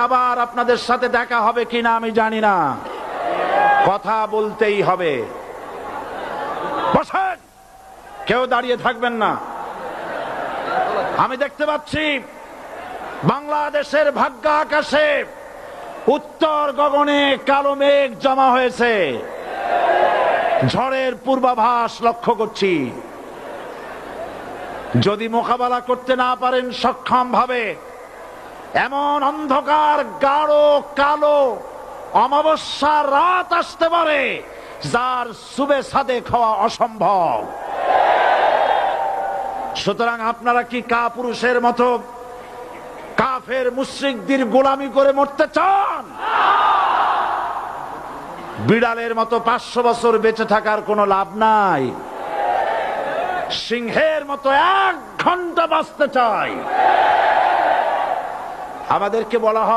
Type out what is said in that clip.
আবার আপনাদের সাথে দেখা হবে কিনা আমি জানি না, কথা বলতেই হবে। বসেন, কেউ দাঁড়িয়ে থাকবেন না। আমি দেখতে পাচ্ছি বাংলাদেশের ভাগ্য আকাশে উত্তর গগনে কালো মেঘ জমা হয়েছে, ঝড়ের পূর্বাভাস লক্ষ্য করছি। যদি মোকাবেলা করতে না পারেন সক্ষম ভাবে, এমন অন্ধকার গাঢ় কালো অমাবস্যার রাত আসতে পারে যার সুবে সাদেক হওয়া অসম্ভব। সুতরাং আপনারা কি কাপুরুষের মতো কাফের মুশরিকদের গোলামি করে মরতে চান? বিড়ালের মতো 500 বছর বেঁচে থাকার কোনো লাভ নাই। সিংহের মতো 1 ঘন্টা বাঁচতে চাই। আমাদেরকে বলা হয়